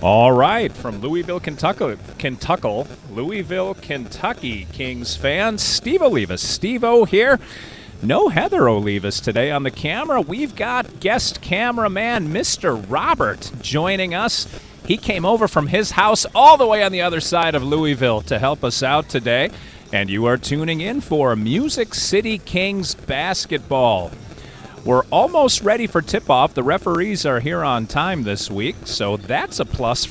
All right, from Louisville, Kentucky, Kings fans, Steve Olivas. Steve-O here. No Heather Olivas today on the camera. We've got guest cameraman Mr. Robert joining us. He came over from his house all the way on the other side of Louisville to help us out today. And you are tuning in for Music City Kings basketball. We're almost ready for tip-off. The referees are here on time this week, so that's a plus.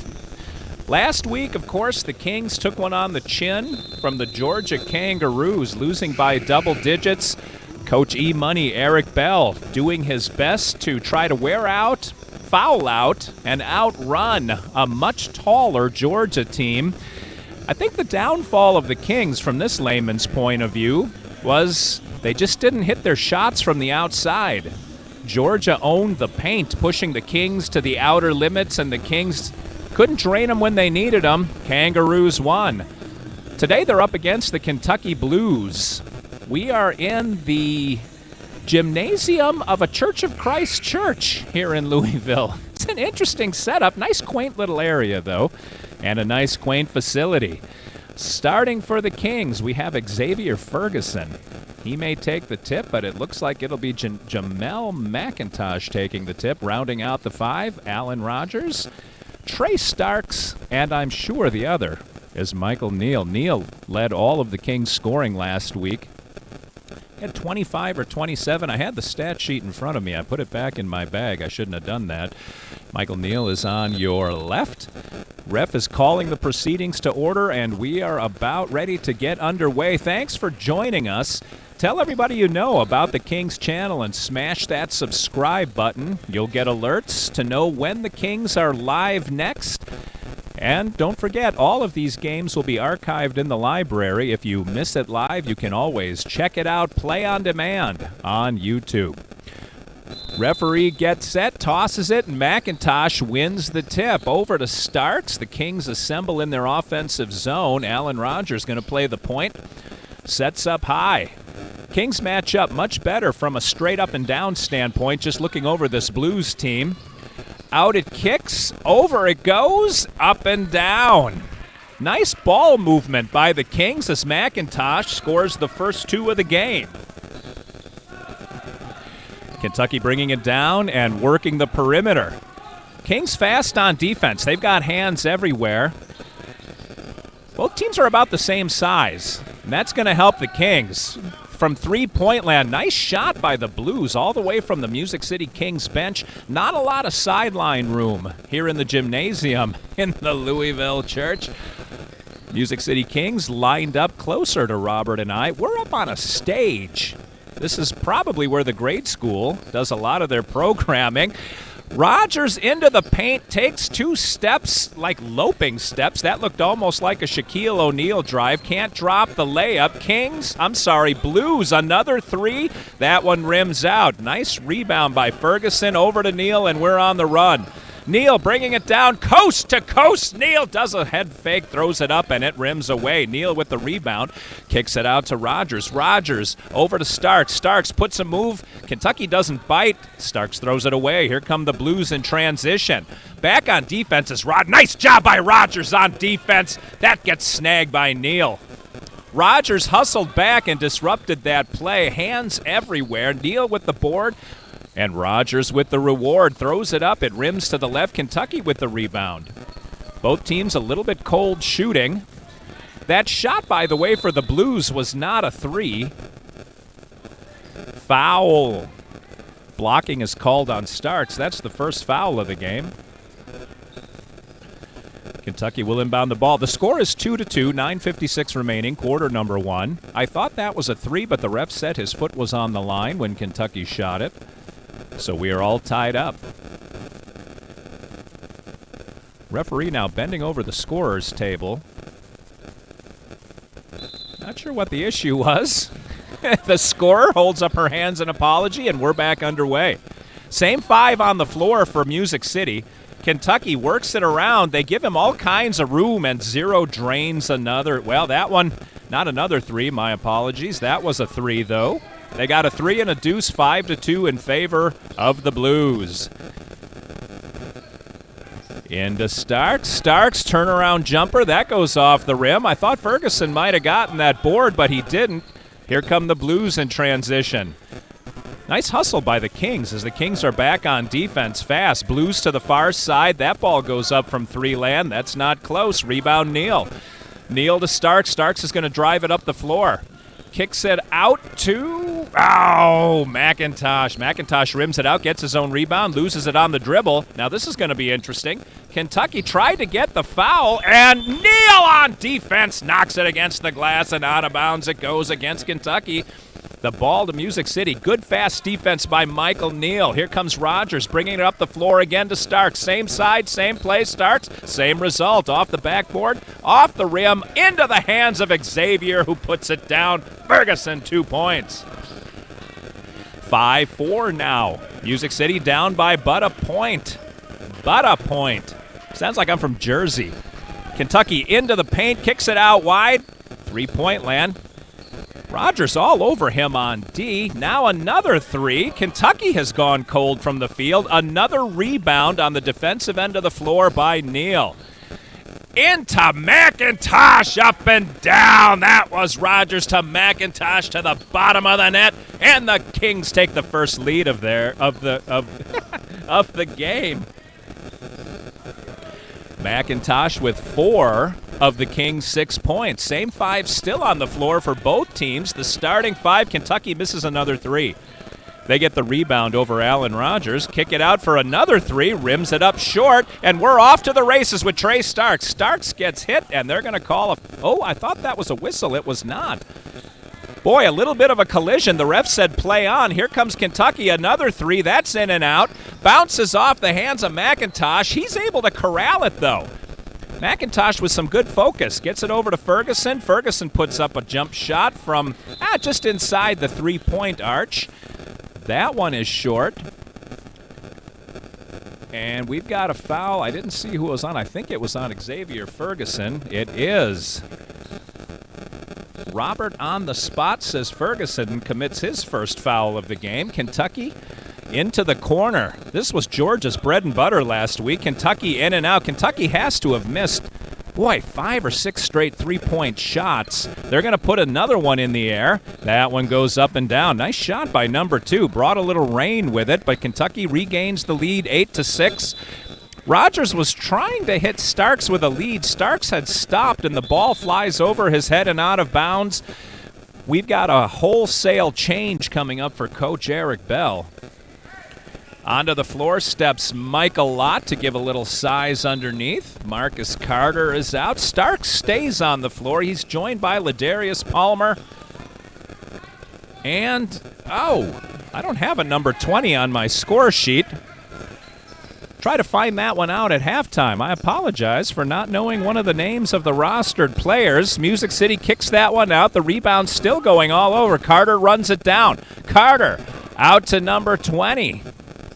Last week, of course, the Kings took one on the chin from the Georgia Kangaroos, losing by double digits. Coach E-Money Eric Bell doing his best to try to wear out, foul out, and outrun a much taller Georgia team. I think the downfall of the Kings from this layman's point of view was they just didn't hit their shots from the outside. Georgia owned the paint, pushing the Kings to the outer limits, and the Kings couldn't drain them when they needed them. Kangaroos won. Today they're up against the Kentucky Blues. We are in the gymnasium of a Church of Christ church here in Louisville. It's an interesting setup. Nice, quaint little area, though, and a nice, quaint facility. Starting for the Kings, we have Xavier Ferguson. He may take the tip, but it looks like it'll be Jamel McIntosh taking the tip. Rounding out the five, Alan Rogers, Trey Starks, and I'm sure the other is Michael Neal. Neal led all of the Kings scoring last week. He had 25 or 27. I had the stat sheet in front of me. I put it back in my bag. I shouldn't have done that. Michael Neal is on your left. Ref is calling the proceedings to order, and we are about ready to get underway. Thanks for joining us. Tell everybody you know about the Kings channel and smash that subscribe button. You'll get alerts to know when the Kings are live next. And don't forget, all of these games will be archived in the library. If you miss it live, you can always check it out, play on demand on YouTube. Referee gets set, tosses it, and McIntosh wins the tip. Over to Starks. The Kings assemble in their offensive zone. Alan Rogers going to play the point. Sets up high. Kings match up much better from a straight up and down standpoint, just looking over this Blues team. Out it kicks, over it goes, up and down. Nice ball movement by the Kings as McIntosh scores the first two of the game. Kentucky bringing it down and working the perimeter. Kings fast on defense. They've got hands everywhere. Both teams are about the same size, and that's going to help the Kings. From three-point land, nice shot by the Blues all the way from the Music City Kings bench. Not a lot of sideline room here in the gymnasium in the Louisville church. Music City Kings lined up closer to Robert and I. We're up on a stage. This is probably where the grade school does a lot of their programming. Rogers into the paint, takes two steps, like loping steps. That looked almost like a Shaquille O'Neal drive. Can't drop the layup. Blues, another three. That one rims out. Nice rebound by Ferguson. Over to Neal, and we're on the run. Neal bringing it down coast to coast. Neal does a head fake, throws it up, and it rims away. Neal with the rebound, kicks it out to Rogers. Rogers over to Starks. Starks puts a move. Kentucky doesn't bite. Starks throws it away. Here come the Blues in transition. Back on defense is Rod. Nice job by Rogers on defense. That gets snagged by Neal. Rogers hustled back and disrupted that play. Hands everywhere. Neal with the board. And Rogers with the reward, throws it up. It rims to the left. Kentucky with the rebound. Both teams a little bit cold shooting. That shot, by the way, for the Blues was not a three. Foul. Blocking is called on Starks. That's the first foul of the game. Kentucky will inbound the ball. The score is 2-2, 9:56 remaining, quarter number one. I thought that was a three, but the ref said his foot was on the line when Kentucky shot it. So we are all tied up. Referee now bending over the scorer's table. Not sure what the issue was. The scorer holds up her hands in apology, and we're back underway. Same five on the floor for Music City. Kentucky works it around. They give him all kinds of room, and Zero drains another. Well, that one, not another three, my apologies. That was a three, though. They got a three and a deuce, 5-2 in favor of the Blues. Into Starks. Starks, turnaround jumper. That goes off the rim. I thought Ferguson might have gotten that board, but he didn't. Here come the Blues in transition. Nice hustle by the Kings as the Kings are back on defense fast. Blues to the far side. That ball goes up from three land. That's not close. Rebound Neal. Neal to Starks. Starks is going to drive it up the floor. Kicks it out to, McIntosh. McIntosh rims it out, gets his own rebound, loses it on the dribble. Now this is going to be interesting. Kentucky tried to get the foul, and Neal on defense knocks it against the glass, and out of bounds it goes against Kentucky. The ball to Music City. Good fast defense by Michael Neal. Here comes Rogers bringing it up the floor again to Starks. Same side, same play, starts, same result. Off the backboard, off the rim, into the hands of Xavier, who puts it down. Ferguson, 2 points. 5-4 now. Music City down by but a point. But a point. Sounds like I'm from Jersey. Kentucky into the paint, kicks it out wide. 3-point land. Rogers all over him on D. Now another three. Kentucky has gone cold from the field. Another rebound on the defensive end of the floor by Neal. Into McIntosh, up and down. That was Rogers to McIntosh to the bottom of the net, and the Kings take the first lead of the game. McIntosh with 4 of the Kings' 6 points. Same 5 still on the floor for both teams. The starting 5, Kentucky misses another 3. They get the rebound over Allen Rogers, kick it out for another 3, rims it up short, and we're off to the races with Trey Starks. Starks gets hit, and they're going to call I thought that was a whistle. It was not. Boy, a little bit of a collision. The ref said play on. Here comes Kentucky, another 3. That's in and out. Bounces off the hands of McIntosh. He's able to corral it, though. McIntosh with some good focus. Gets it over to Ferguson. Ferguson puts up a jump shot from just inside the 3-point arch. That one is short. And we've got a foul. I didn't see who it was on. I think it was on Xavier Ferguson. It is. Robert on the spot, says Ferguson, commits his first foul of the game. Kentucky into the corner. This was Georgia's bread and butter last week. Kentucky in and out. Kentucky has to have missed, 5 or 6 straight 3-point shots. They're going to put another one in the air. That one goes up and down. Nice shot by number 2. Brought a little rain with it, but Kentucky regains the lead 8-6. Rogers was trying to hit Starks with a lead. Starks had stopped, and the ball flies over his head and out of bounds. We've got a wholesale change coming up for Coach Eric Bell. Onto the floor steps Michael Lott to give a little size underneath. Marcus Carter is out. Starks stays on the floor. He's joined by Ladarius Palmer. And, I don't have a number 20 on my score sheet. Try to find that one out at halftime. I apologize for not knowing one of the names of the rostered players. Music City kicks that one out. The rebound's still going all over. Carter runs it down. Carter out to number 20.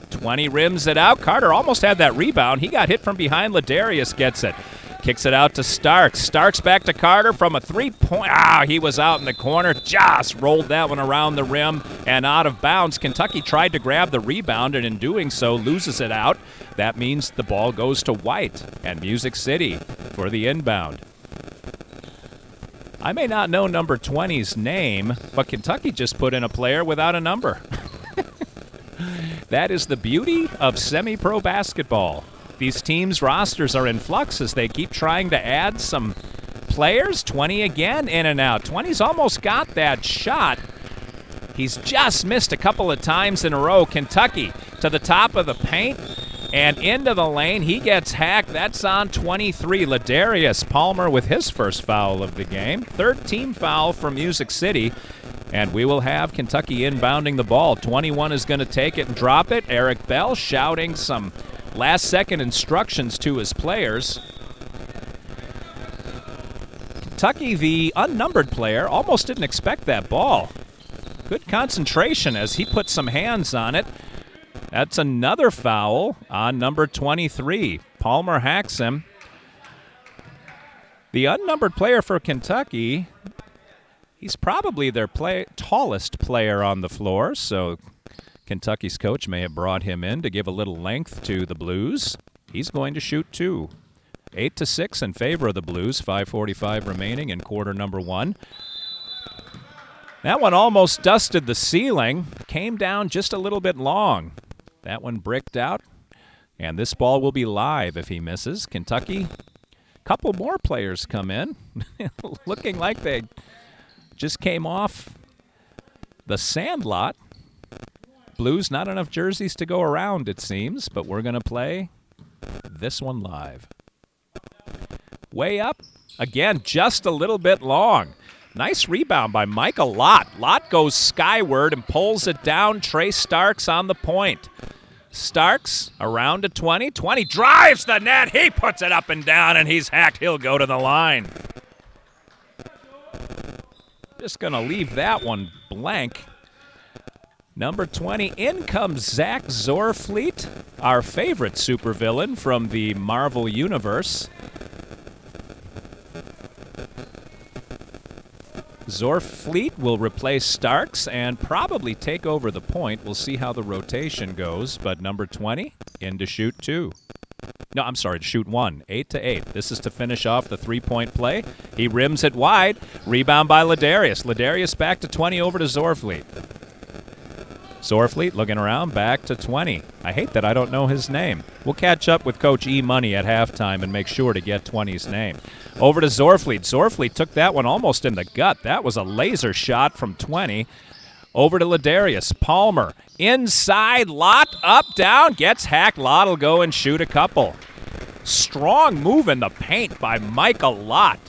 20 rims it out. Carter almost had that rebound. He got hit from behind. Ladarius gets it. Kicks it out to Starks. Starks back to Carter from a 3-point. He was out in the corner. Just rolled that one around the rim and out of bounds. Kentucky tried to grab the rebound, and in doing so, loses it out. That means the ball goes to White and Music City for the inbound. I may not know number 20's name, but Kentucky just put in a player without a number. That is the beauty of semi-pro basketball. These teams' rosters are in flux as they keep trying to add some players. 20 again, in and out. 20's almost got that shot. He's just missed a couple of times in a row. Kentucky to the top of the paint and into the lane. He gets hacked. That's on 23. Ladarius Palmer with his first foul of the game. Third team foul for Music City. And we will have Kentucky inbounding the ball. 21 is going to take it and drop it. Eric Bell shouting some last-second instructions to his players. Kentucky, the unnumbered player, almost didn't expect that ball. Good concentration as he put some hands on it. That's another foul on number 23. Palmer hacks him. The unnumbered player for Kentucky, he's probably their tallest player on the floor, so Kentucky's coach may have brought him in to give a little length to the Blues. He's going to shoot 2. 8-6 in favor of the Blues. 5:45 remaining in quarter number 1. That one almost dusted the ceiling. Came down just a little bit long. That one bricked out. And this ball will be live if he misses. Kentucky, couple more players come in. Looking like they just came off the sandlot. Blues, not enough jerseys to go around, it seems, but we're going to play this one live. Way up. Again, just a little bit long. Nice rebound by Michael Lott. Lott goes skyward and pulls it down. Trey Starks on the point. Starks around to 20. 20 drives the net. He puts it up and down, and he's hacked. He'll go to the line. Just going to leave that one blank. Number 20, in comes Zach Zorfleet, our favorite supervillain from the Marvel Universe. Zorfleet will replace Starks and probably take over the point. We'll see how the rotation goes, but number 20 in to shoot 2. No, I'm sorry, to shoot 1. 8-8. This is to finish off the three-point play. He rims it wide. Rebound by Ladarius. Ladarius back to 20 over to Zorfleet. Zorfleet looking around, back to 20. I hate that I don't know his name. We'll catch up with Coach E. Money at halftime and make sure to get 20's name. Over to Zorfleet. Zorfleet took that one almost in the gut. That was a laser shot from 20. Over to Ladarius. Palmer. Inside. Lott. Up, down. Gets hacked. Lott will go and shoot a couple. Strong move in the paint by Michael Lott.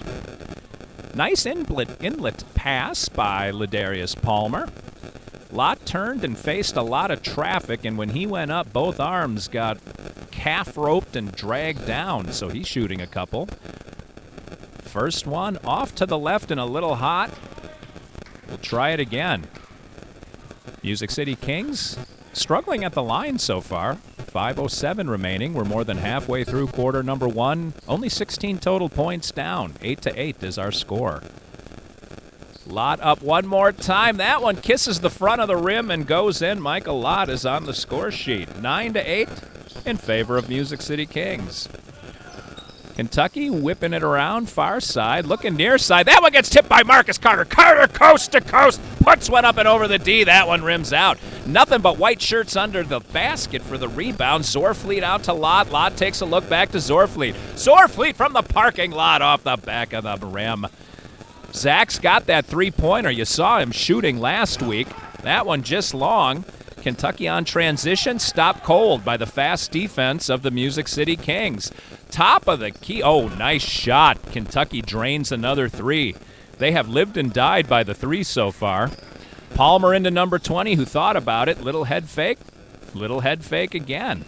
Nice inlet pass by Ladarius Palmer. Lott turned and faced a lot of traffic, and when he went up, both arms got calf roped and dragged down, so he's shooting a couple. First one off to the left and a little hot. We'll try it again. Music City Kings struggling at the line so far. 5:07 remaining. We're more than halfway through quarter number 1. Only 16 total points down. 8-8 is our score. Lott up one more time. That one kisses the front of the rim and goes in. Michael Lott is on the score sheet. 9-8 in favor of Music City Kings. Kentucky whipping it around far side, looking near side. That one gets tipped by Marcus Carter. Carter coast to coast, puts one up and over the D. That one rims out. Nothing but white shirts under the basket for the rebound. Zorfleet out to Lott. Lott takes a look back to Zorfleet. Zorfleet from the parking lot off the back of the rim. Zach's got that three-pointer. You saw him shooting last week. That one just long. Kentucky on transition, stopped cold by the fast defense of the Music City Kings. Top of the key. Oh, nice shot. Kentucky drains another 3. They have lived and died by the 3 so far. Palmer into number 20, who thought about it. Little head fake. Little head fake again.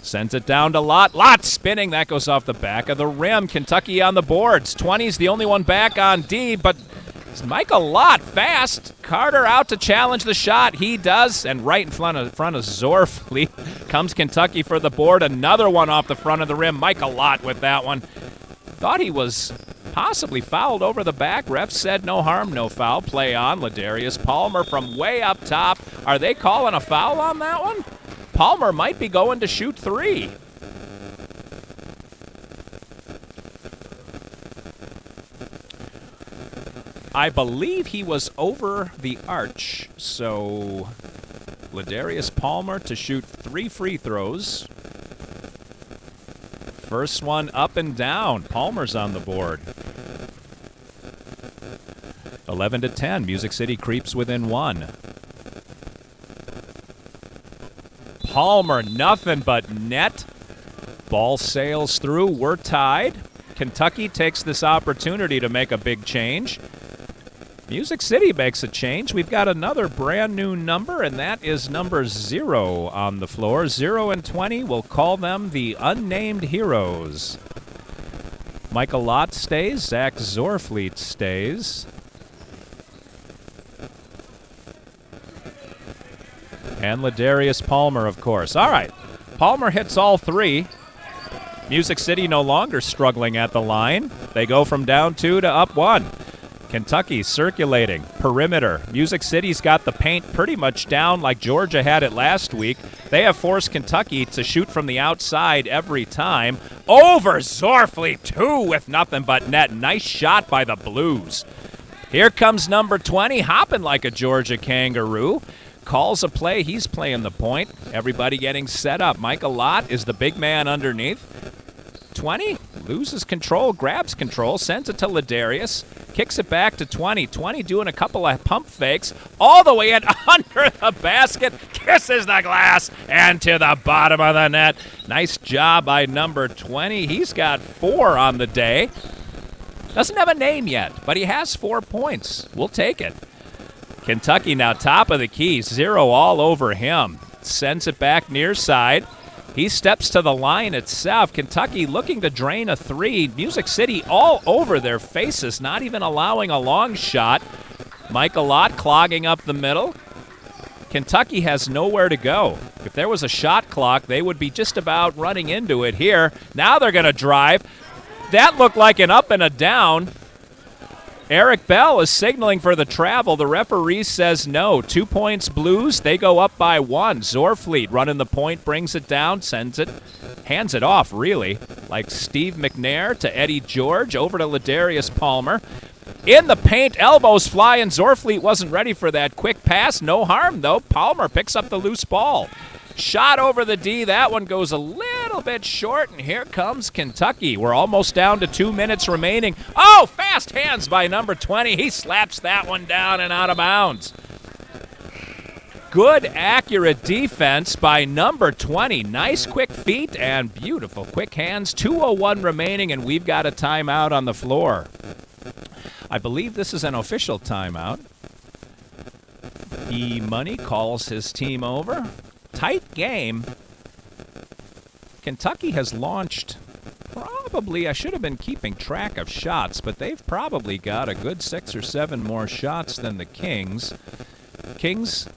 Sends it down to Lott. Lott spinning. That goes off the back of the rim. Kentucky on the boards. 20's the only one back on D, but Michael Lott fast. Carter out to challenge the shot. He does, and right in front of Zorfleet comes Kentucky for the board. Another one off the front of the rim. Michael Lott with that one. Thought he was possibly fouled over the back. Ref said no harm, no foul. Play on. Ladarius Palmer from way up top. Are they calling a foul on that one? Palmer might be going to shoot 3. I believe he was over the arch, so Ladarius Palmer to shoot 3 free throws. First one up and down. Palmer's on the board. 11-10. Music City creeps within 1. Palmer, nothing but net. Ball sails through. We're tied. Kentucky takes this opportunity to make a big change. Music City makes a change. We've got another brand new number, and that is number 0 on the floor. 0 and 20. We'll call them the Unnamed Heroes. Michael Lott stays. Zach Zorfleet stays. And Ladarius Palmer, of course. All right. Palmer hits all 3. Music City no longer struggling at the line. They go from down 2 to up 1. Kentucky circulating, perimeter. Music City's got the paint pretty much down like Georgia had it last week. They have forced Kentucky to shoot from the outside every time. Over Zorfleet, 2 with nothing but net. Nice shot by the Blues. Here comes number 20, hopping like a Georgia kangaroo. Calls a play. He's playing the point. Everybody getting set up. Michael Lott is the big man underneath. 20 loses control, grabs control, sends it to Ladarius, kicks it back to 20. 20 doing a couple of pump fakes all the way in under the basket, kisses the glass, and to the bottom of the net. Nice job by number 20. He's got 4 on the day. Doesn't have a name yet, but he has 4 points. We'll take it. Kentucky now top of the key, 0 all over him. Sends it back near side. He steps to the line itself. Kentucky looking to drain a 3. Music City all over their faces, not even allowing a long shot. Michael Lott clogging up the middle. Kentucky has nowhere to go. If there was a shot clock, they would be just about running into it here. Now they're going to drive. That looked like an up and a down. Eric Bell is signaling for the travel. The referee says no. 2 points Blues. They go up by 1. Zorfleet running the point, brings it down, sends it, hands it off, really, like Steve McNair to Eddie George, over to Ladarius Palmer. In the paint, elbows flying. Zorfleet wasn't ready for that quick pass. No harm, though. Palmer picks up the loose ball. Shot over the D. That one goes a little bit short, and here comes Kentucky. We're almost down to 2 minutes remaining. Oh, fast hands by number 20. He slaps that one down and out of bounds. Good, accurate defense by number 20. Nice quick feet and beautiful quick hands. 2:01 remaining, and we've got a timeout on the floor. I believe this is an official timeout. E-Money calls his team over. Tight game. Kentucky has launched probably, I should have been keeping track of shots, but they've probably got a good 6 or 7 more shots than the Kings. Kings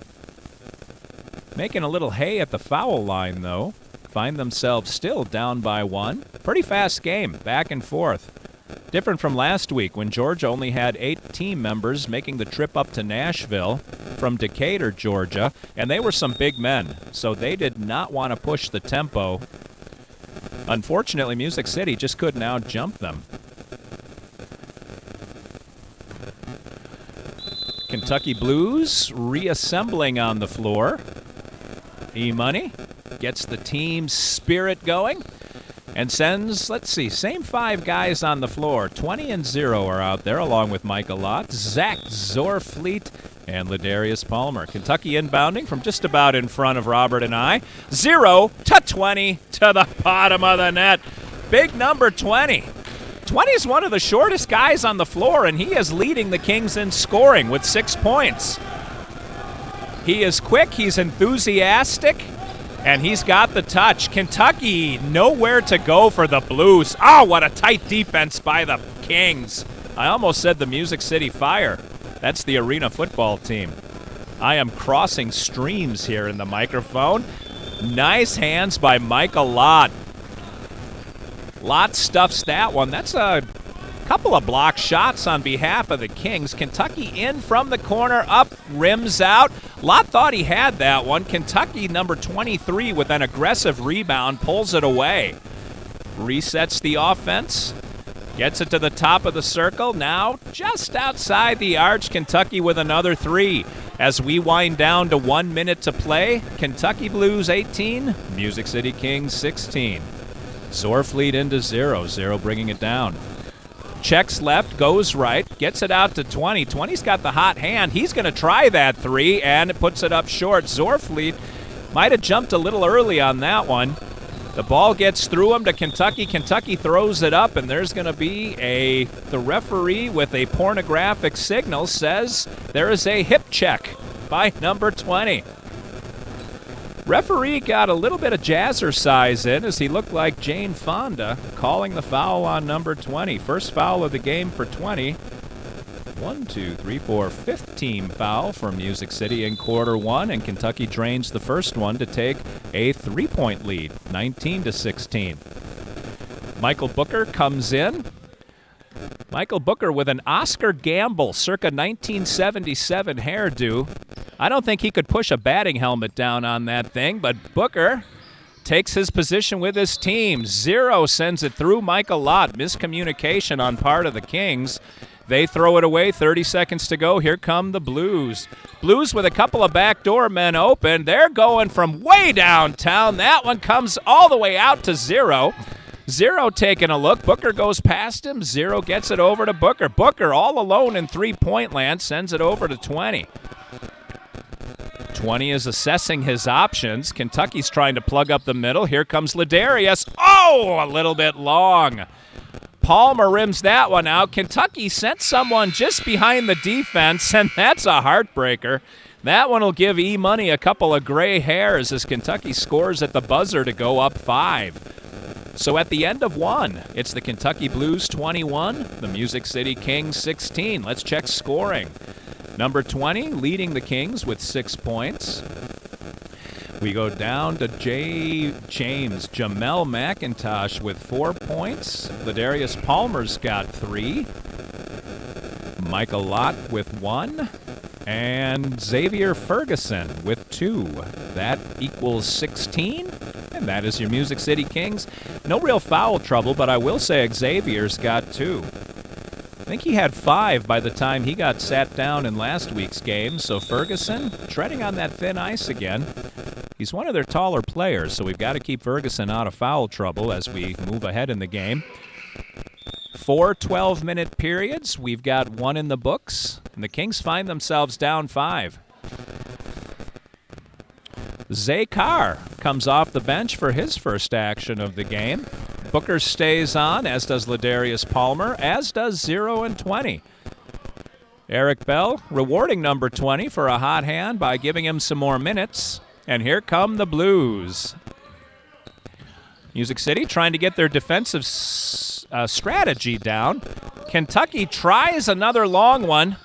making a little hay at the foul line, though. Find themselves still down by 1. Pretty fast game, back and forth. Different from last week when Georgia only had 8 team members making the trip up to Nashville from Decatur, Georgia, and they were some big men, so they did not want to push the tempo. Unfortunately, Music City just couldn't out-jump them. Kentucky Blues reassembling on the floor. E-Money gets the team's spirit going. And sends, let's see, same 5 guys on the floor. 20 and 0 are out there, along with Michael Lott, Zach Zorfleet, and Ladarius Palmer. Kentucky inbounding from just about in front of Robert and I. 0 to 20 to the bottom of the net. Big number 20. 20 is one of the shortest guys on the floor, and he is leading the Kings in scoring with 6 points. He is quick, he's enthusiastic, and he's got the touch. Kentucky nowhere to go for the Blues. Oh, what a tight defense by the Kings. I almost said the Music City Fire. That's the arena football team. I am crossing streams here in the microphone. Nice hands by Michael Lott. Lott stuffs that one. That's a couple of block shots on behalf of the Kings. Kentucky in from the corner, up, rims out. Lott thought he had that one. Kentucky, number 23, with an aggressive rebound, pulls it away. Resets the offense. Gets it to the top of the circle. Now, just outside the arch, Kentucky with another 3. As we wind down to 1 minute to play, Kentucky Blues 18, Music City Kings 16. Zorfleet into 0. 0 bringing it down. Checks left, goes right, gets it out to 20. 20's got the hot hand. He's going to try that 3, and it puts it up short. Zorfleet might have jumped a little early on that one. The ball gets through him to Kentucky. Kentucky throws it up, and there's going to be the referee with a pornographic signal says there is a hip check by number 20. Referee got a little bit of jazzercise in as he looked like Jane Fonda, calling the foul on number 20. First foul of the game for 20. 1, 2, 3, 4, fifth team foul for Music City in quarter 1, and Kentucky drains the first one to take a 3-point lead, 19 to 16. Michael Booker comes in. Michael Booker with an Oscar Gamble circa 1977 hairdo. I don't think he could push a batting helmet down on that thing, but Booker takes his position with his team. 0 sends it through Michael Lott. Miscommunication on part of the Kings. They throw it away, 30 seconds to go. Here come the Blues. Blues with a couple of backdoor men open. They're going from way downtown. That one comes all the way out to 0. 0 taking a look. Booker goes past him. 0 gets it over to Booker. Booker all alone in three-point land sends it over to 20. 20 is assessing his options. Kentucky's trying to plug up the middle. Here comes Ladarius. Oh, a little bit long. Palmer rims that one out. Kentucky sent someone just behind the defense, and that's a heartbreaker. That one will give E-Money a couple of gray hairs as Kentucky scores at the buzzer to go up 5. So at the end of 1, it's the Kentucky Blues 21, the Music City Kings 16. Let's check scoring. Number 20 leading the Kings with 6 points. We go down to Jamel McIntosh with 4 points. Ladarius Palmer's got 3. Michael Lott with 1. And Xavier Ferguson with 2. That equals 16. And that is your Music City Kings. No real foul trouble, but I will say Xavier's got 2. I think he had 5 by the time he got sat down in last week's game. So Ferguson treading on that thin ice again. He's one of their taller players, so we've got to keep Ferguson out of foul trouble as we move ahead in the game. 4 12-minute periods. We've got 1 in the books, and the Kings find themselves down 5. Zay Carr comes off the bench for his first action of the game. Booker stays on, as does Ladarius Palmer, as does 0 and 20. Eric Bell rewarding number 20 for a hot hand by giving him some more minutes. And here come the Blues. Music City trying to get their defensive strategy down. Kentucky tries another long one.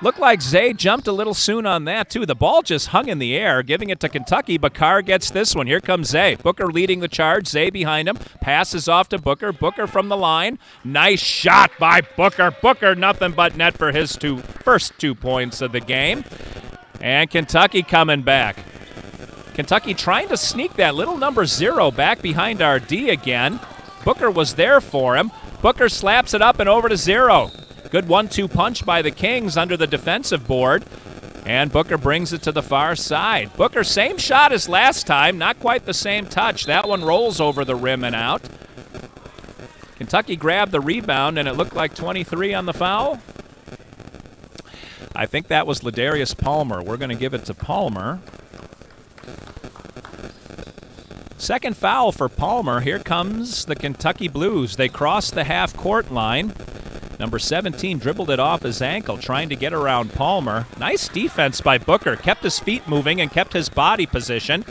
Looked like Zay jumped a little soon on that, too. The ball just hung in the air, giving it to Kentucky. Bakar gets this one. Here comes Zay. Booker leading the charge. Zay behind him. Passes off to Booker. Booker from the line. Nice shot by Booker. Booker, nothing but net for his first 2 points of the game. And Kentucky coming back. Kentucky trying to sneak that little number 0 back behind our D again. Booker was there for him. Booker slaps it up and over to 0. Good 1-2 punch by the Kings under the defensive board. And Booker brings it to the far side. Booker, same shot as last time, not quite the same touch. That one rolls over the rim and out. Kentucky grabbed the rebound, and it looked like 23 on the foul. I think that was Ladarius Palmer. We're going to give it to Palmer. Second foul for Palmer. Here comes the Kentucky Blues. They cross the half-court line. Number 17 dribbled it off his ankle, trying to get around Palmer. Nice defense by Booker. Kept his feet moving and kept his body position.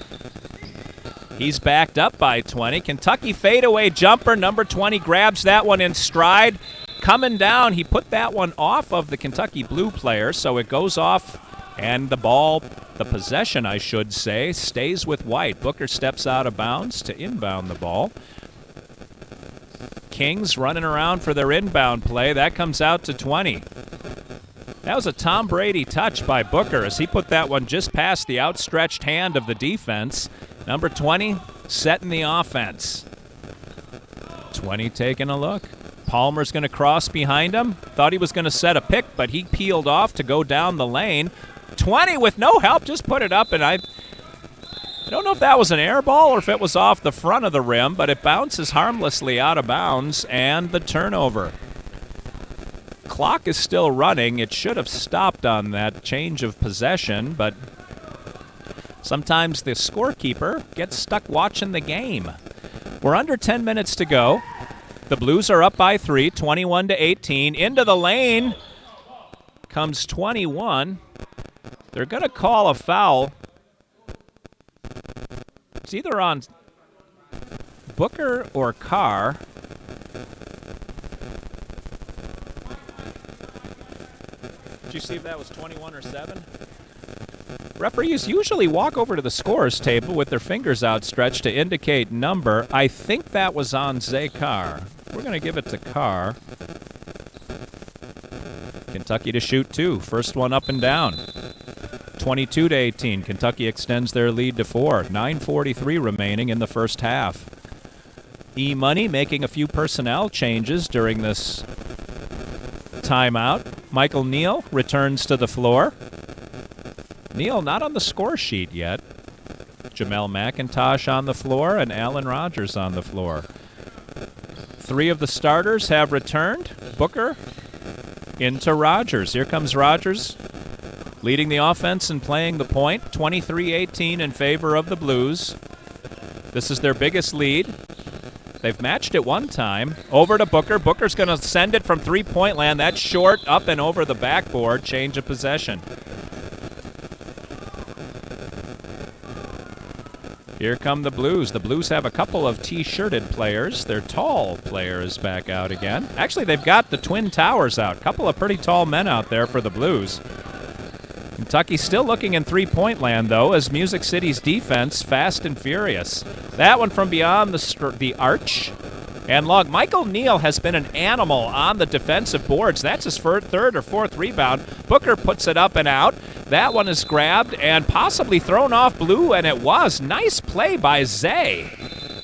He's backed up by 20. Kentucky fadeaway jumper. Number 20 grabs that one in stride. Coming down, he put that one off of the Kentucky Blue player, so it goes off. And the ball, the possession, I should say, stays with White. Booker steps out of bounds to inbound the ball. Kings running around for their inbound play. That comes out to 20. That was a Tom Brady touch by Booker as he put that one just past the outstretched hand of the defense. Number 20 setting the offense. 20 taking a look. Palmer's going to cross behind him. Thought he was going to set a pick, but he peeled off to go down the lane. 20 with no help, just put it up, and I don't know if that was an air ball or if it was off the front of the rim, but it bounces harmlessly out of bounds, and the turnover. Clock is still running. It should have stopped on that change of possession, but sometimes the scorekeeper gets stuck watching the game. We're under 10 minutes to go. The Blues are up by 3, 21-18. Into the lane comes 21. They're going to call a foul. It's either on Booker or Carr. Did you see if that was 21 or 7? Referees usually walk over to the scorer's table with their fingers outstretched to indicate number. I think that was on Zay Carr. We're going to give it to Carr. Kentucky to shoot 2. First one up and down. 22-18. Kentucky extends their lead to 4. 9:43 remaining in the first half. E-Money making a few personnel changes during this timeout. Michael Neal returns to the floor. Neal not on the score sheet yet. Jamel McIntosh on the floor and Alan Rogers on the floor. 3 of the starters have returned. Booker into Rogers. Here comes Rogers leading the offense and playing the point. 23-18 in favor of the Blues. This is their biggest lead. They've matched it one time. Over to Booker. Booker's going to send it from three-point land. That's short, up and over the backboard. Change of possession. Here come the Blues. The Blues have a couple of T-shirted players. Their tall players back out again. Actually, they've got the Twin Towers out. A couple of pretty tall men out there for the Blues. Kentucky still looking in three-point land, though, as Music City's defense fast and furious. That one from beyond the arch. And long. Michael Neal has been an animal on the defensive boards. That's his third or fourth rebound. Booker puts it up and out. That one is grabbed and possibly thrown off Blue, and it was. Nice play by Zay.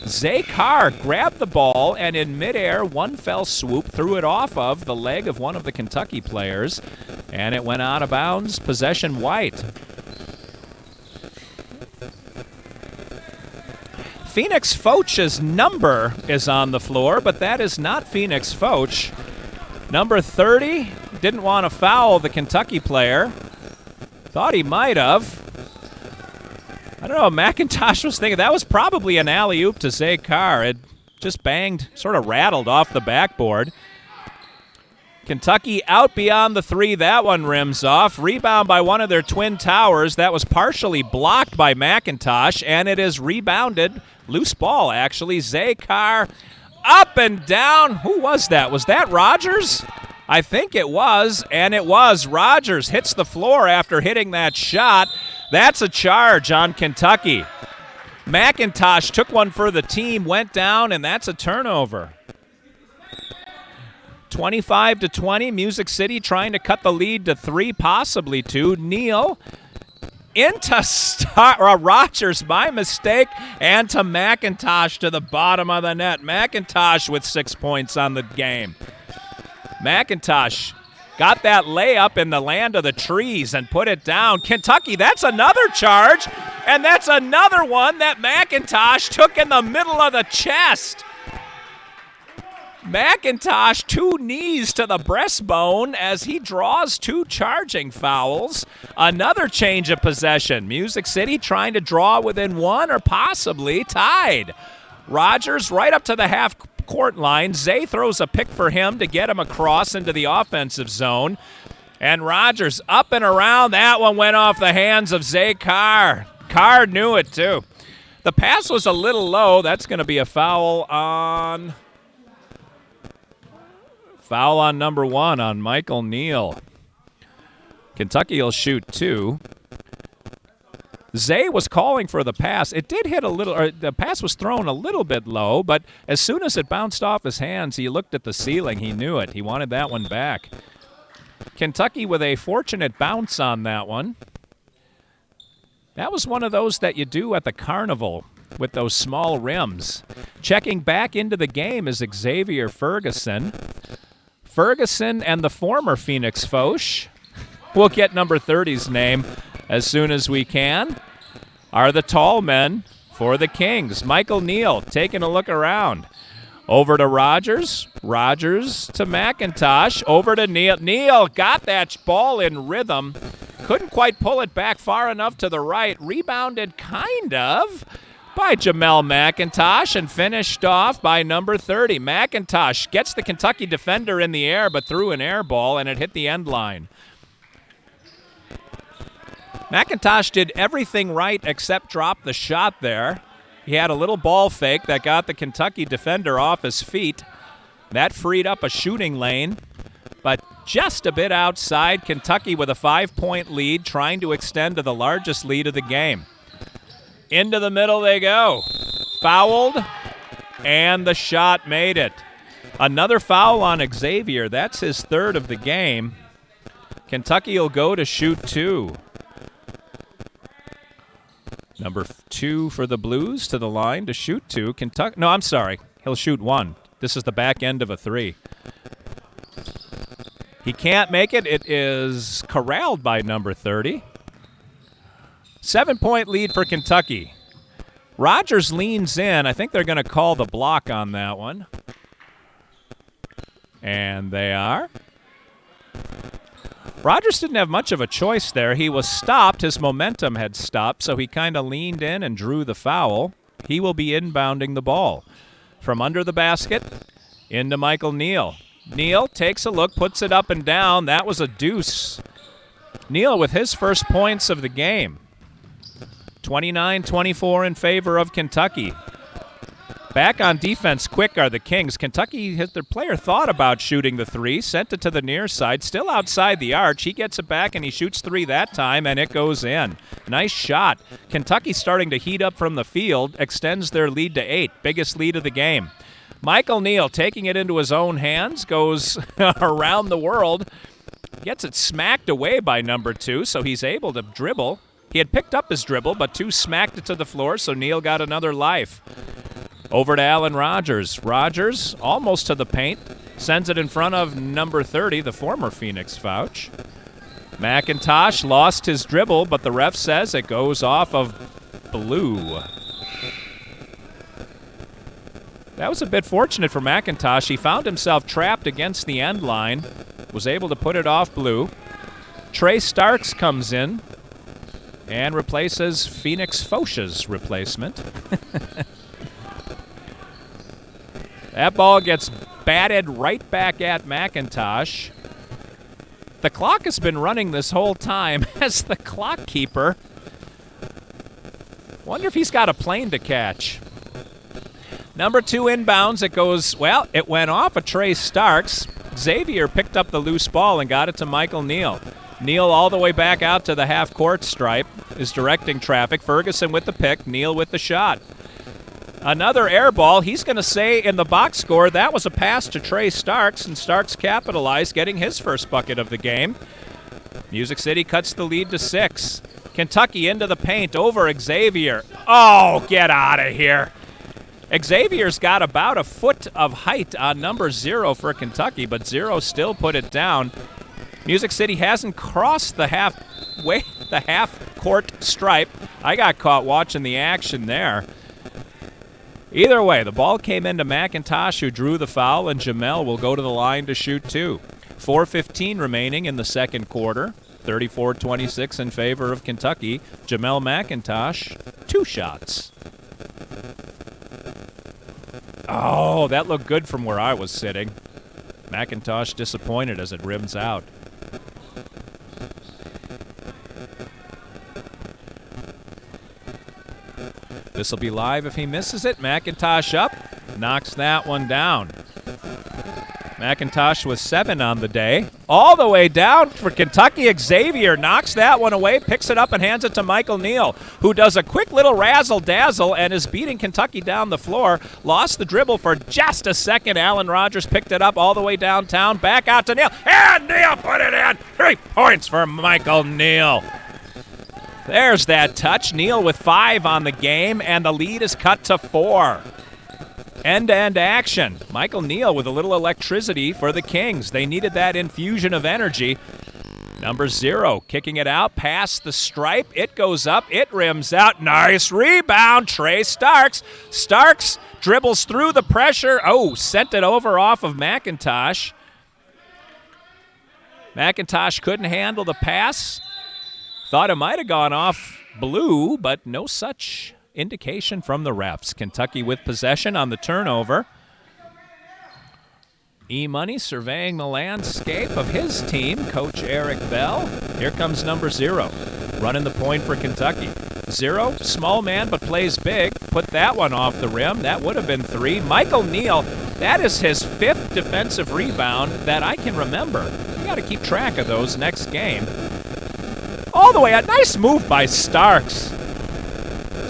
Zay Carr grabbed the ball, and in midair, one fell swoop, threw it off of the leg of one of the Kentucky players, and it went out of bounds. Possession White. Phoenix Foch's number is on the floor, but that is not Phoenix Foch. Number 30 didn't want to foul the Kentucky player. Thought he might have. I don't know, McIntosh was thinking that was probably an alley-oop to Zay Carr. It just banged, sort of rattled off the backboard. Kentucky out beyond the 3. That one rims off. Rebound by one of their Twin Towers. That was partially blocked by McIntosh, and it is rebounded. Loose ball, actually. Zay Carr up and down. Who was that? Was that Rogers? I think it was, and it was. Rogers hits the floor after hitting that shot. That's a charge on Kentucky. McIntosh took one for the team, went down, and that's a turnover. 25-20, Music City trying to cut the lead to 3, possibly 2. Neal into Rogers by mistake, and to McIntosh to the bottom of the net. McIntosh with 6 points on the game. McIntosh got that layup in the land of the trees and put it down. Kentucky, that's another charge, and that's another one that McIntosh took in the middle of the chest. McIntosh, 2 knees to the breastbone as he draws 2 charging fouls. Another change of possession. Music City trying to draw within 1 or possibly tied. Rogers right up to the half-court line. Zay throws a pick for him to get him across into the offensive zone. And Rogers up and around. That one went off the hands of Zay Carr. Carr knew it, too. The pass was a little low. That's going to be a foul on number 1 on Michael Neal. Kentucky will shoot 2. Zay was calling for the pass. It did hit a little, or the pass was thrown a little bit low, but as soon as it bounced off his hands, he looked at the ceiling. He knew it. He wanted that one back. Kentucky with a fortunate bounce on that one. That was one of those that you do at the carnival with those small rims. Checking back into the game is Xavier Ferguson. Ferguson and the former Phoenix Foch, we'll get number 30's name as soon as we can, are the tall men for the Kings. Michael Neal taking a look around. Over to Rogers. Rogers to McIntosh. Over to Neal. Neal got that ball in rhythm. Couldn't quite pull it back far enough to the right. Rebounded kind of by Jamel McIntosh and finished off by number 30. McIntosh gets the Kentucky defender in the air but threw an air ball and it hit the end line. McIntosh did everything right except drop the shot there. He had a little ball fake that got the Kentucky defender off his feet. That freed up a shooting lane, but just a bit outside. Kentucky with a 5-point lead, trying to extend to the largest lead of the game. Into the middle they go. Fouled, and the shot made it. Another foul on Xavier. That's his 3rd of the game. Kentucky will go to shoot 2. Number 2 for the Blues to the line to shoot 2. Kentucky. No, I'm sorry. He'll shoot 1. This is the back end of a 3. He can't make it. It is corralled by number 30. 7-point lead for Kentucky. Rogers leans in. I think they're going to call the block on that one. And they are. Rogers didn't have much of a choice there. He was stopped. His momentum had stopped, so he kind of leaned in and drew the foul. He will be inbounding the ball. From under the basket, into Michael Neal. Neal takes a look, puts it up and down. That was a deuce. Neal with his first points of the game. 29-24 in favor of Kentucky. Back on defense quick are the Kings. Kentucky, their player thought about shooting the 3, sent it to the near side, still outside the arch. He gets it back and he shoots 3 that time, and it goes in. Nice shot. Kentucky starting to heat up from the field, extends their lead to 8, biggest lead of the game. Michael Neal taking it into his own hands, goes around the world, gets it smacked away by number 2, so he's able to dribble. He had picked up his dribble, but 2 smacked it to the floor, so Neal got another life. Over to Alan Rogers. Rogers, almost to the paint, sends it in front of number 30, the former Phoenix Fouch. McIntosh lost his dribble, but the ref says it goes off of Blue. That was a bit fortunate for McIntosh. He found himself trapped against the end line, was able to put it off Blue. Trey Starks comes in and replaces Phoenix Fouch's replacement. That ball gets batted right back at McIntosh. The clock has been running this whole time as the clock keeper. Wonder if he's got a plane to catch. Number 2 inbounds. It goes, well, it went off of Trey Starks. Xavier picked up the loose ball and got it to Michael Neal. Neal all the way back out to the half-court stripe is directing traffic. Ferguson with the pick, Neal with the shot. Another air ball. He's going to say in the box score that was a pass to Trey Starks, and Starks capitalized, getting his first bucket of the game. Music City cuts the lead to 6. Kentucky into the paint over Xavier. Oh, get out of here. Xavier's got about a foot of height on number 0 for Kentucky, but 0 still put it down. Music City hasn't crossed the half-court stripe. I got caught watching the action there. Either way, the ball came into McIntosh, who drew the foul, and Jamel will go to the line to shoot 2. 4:15 remaining in the second quarter. 34-26 in favor of Kentucky. Jamel McIntosh, 2 shots. Oh, that looked good from where I was sitting. McIntosh disappointed as it rims out. This will be live if he misses it. McIntosh up, knocks that one down. McIntosh with 7 on the day. All the way down for Kentucky. Xavier knocks that one away, picks it up and hands it to Michael Neal, who does a quick little razzle-dazzle and is beating Kentucky down the floor. Lost the dribble for just a second. Alan Rogers picked it up all the way downtown. Back out to Neal. And Neal put it in. 3 points for Michael Neal. There's that touch. Neal with 5 on the game, and the lead is cut to 4. End-to-end action. Michael Neal with a little electricity for the Kings. They needed that infusion of energy. Number 0 kicking it out past the stripe. It goes up. It rims out. Nice rebound. Trey Starks. Starks dribbles through the pressure. Oh, sent it over off of McIntosh. McIntosh couldn't handle the pass. Thought it might have gone off Blue, but no such indication from the refs. Kentucky with possession on the turnover. E-Money surveying the landscape of his team, Coach Eric Bell. Here comes number 0, running the point for Kentucky. 0, small man but plays big. Put that one off the rim. That would have been 3. Michael Neal, that is his 5th defensive rebound that I can remember. You got to keep track of those next game. All the way, a nice move by Starks.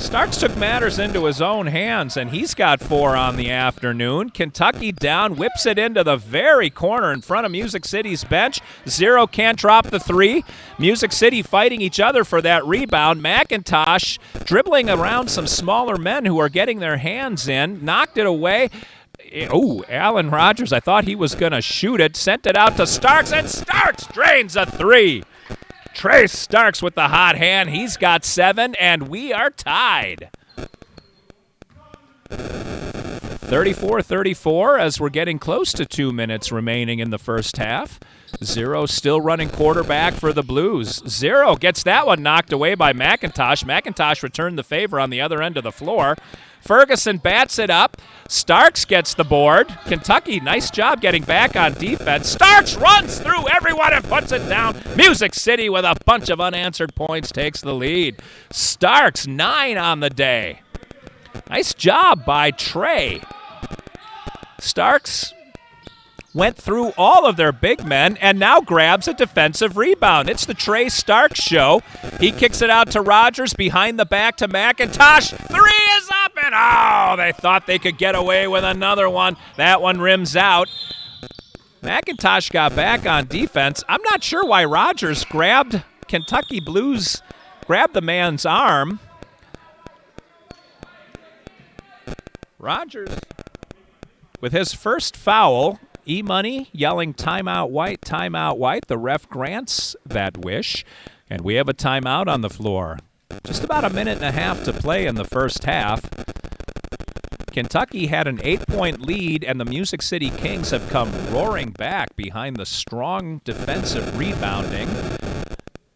Starks took matters into his own hands, and he's got 4 on the afternoon. Kentucky down, whips it into the very corner in front of Music City's bench. Zero can't drop the 3. Music City fighting each other for that rebound. McIntosh dribbling around some smaller men who are getting their hands in, knocked it away. Oh, Alan Rogers, I thought he was going to shoot it, sent it out to Starks, and Starks drains a 3. Trey Starks with the hot hand. He's got 7, and we are tied. 34-34 as we're getting close to 2 minutes remaining in the first half. Zero still running quarterback for the Blues. Zero gets that one knocked away by McIntosh. McIntosh returned the favor on the other end of the floor. Ferguson bats it up. Starks gets the board. Kentucky, nice job getting back on defense. Starks runs through everyone and puts it down. Music City with a bunch of unanswered points takes the lead. Starks, 9 on the day. Nice job by Trey. Starks went through all of their big men and now grabs a defensive rebound. It's the Trey Starks show. He kicks it out to Rogers, behind the back to McIntosh. 3 is up, and oh, they thought they could get away with another one. That one rims out. McIntosh got back on defense. I'm not sure why Rogers grabbed Kentucky Blues, grabbed the man's arm. Rogers, with his first foul, E-Money yelling timeout white, timeout white. The ref grants that wish, and we have a timeout on the floor. Just about a minute and a half to play in the first half. Kentucky had an 8-point lead, and the Music City Kings have come roaring back behind the strong defensive rebounding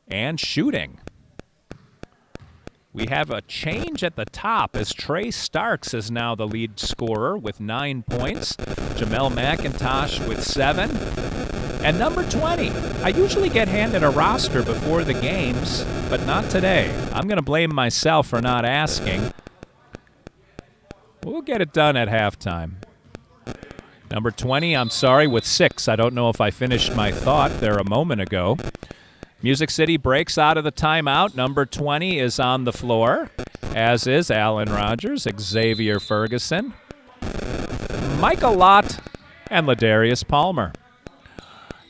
and shooting. We have a change at the top as Trey Starks is now the lead scorer with 9 points. Jamel McIntosh with 7. And number 20. I usually get handed a roster before the games, but not today. I'm going to blame myself for not asking. We'll get it done at halftime. Number 20, I'm sorry, with 6. I don't know if I finished my thought there a moment ago. Music City breaks out of the timeout. Number 20 is on the floor, as is Alan Rogers, Xavier Ferguson, Michael Lott, and Ladarius Palmer.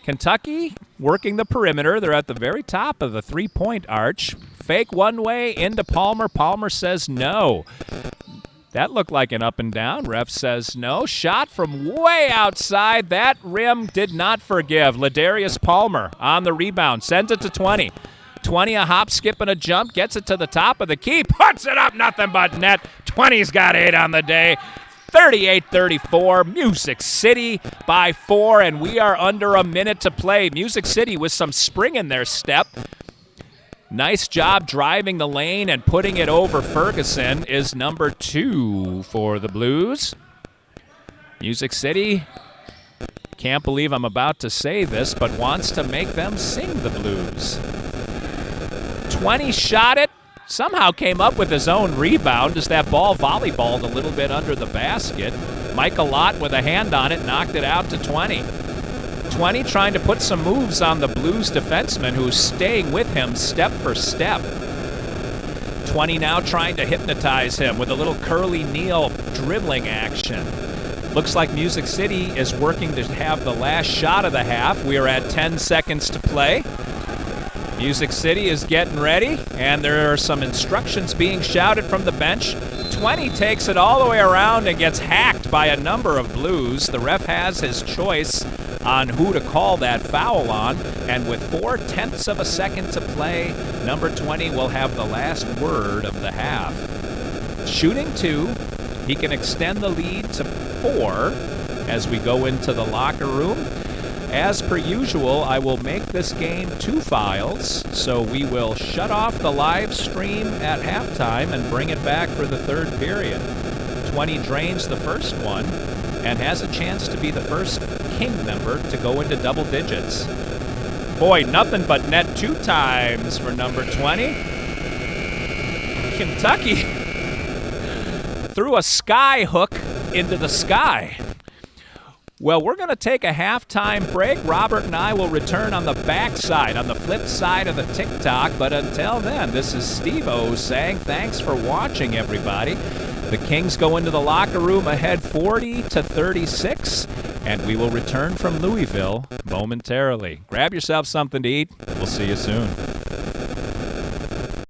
Kentucky working the perimeter. They're at the very top of the three-point arch. Fake one way into Palmer. Palmer says no. That looked like an up and down. Ref says no. Shot from way outside. That rim did not forgive. Ladarius Palmer on the rebound. Sends it to 20. 20, a hop, skip, and a jump. Gets it to the top of the key. Puts it up. Nothing but net. 20's got 8 on the day. 38-34. Music City by 4, and we are under a minute to play. Music City with some spring in their step. Nice job driving the lane and putting it over Ferguson is number 2 for the Blues. Music City, can't believe I'm about to say this, but wants to make them sing the blues. 20 shot it, somehow came up with his own rebound as that ball volleyballed a little bit under the basket. Michael Lott with a hand on it, knocked it out to 20. 20 trying to put some moves on the Blues defenseman who's staying with him step for step. 20 now trying to hypnotize him with a little curly kneel dribbling action. Looks like Music City is working to have the last shot of the half. We are at 10 seconds to play. Music City is getting ready, and there are some instructions being shouted from the bench. 20 takes it all the way around and gets hacked by a number of Blues. The ref has his choice on who to call that foul on, and with 4/10 of a second to play, number 20 will have the last word of the half. Shooting 2, he can extend the lead to 4 as we go into the locker room. As per usual, I will make this game 2 files, so we will shut off the live stream at halftime and bring it back for the third period. 20 drains the first one and has a chance to be the first King member to go into double digits. Boy, nothing but net 2 times for number 20. Kentucky threw a sky hook into the sky. Well, we're going to take a halftime break. Robert and I will return on the backside, on the flip side of the TikTok. But until then, this is Steve-O saying thanks for watching, everybody. The Kings go into the locker room ahead 40-36, and we will return from Louisville momentarily. Grab yourself something to eat. We'll see you soon.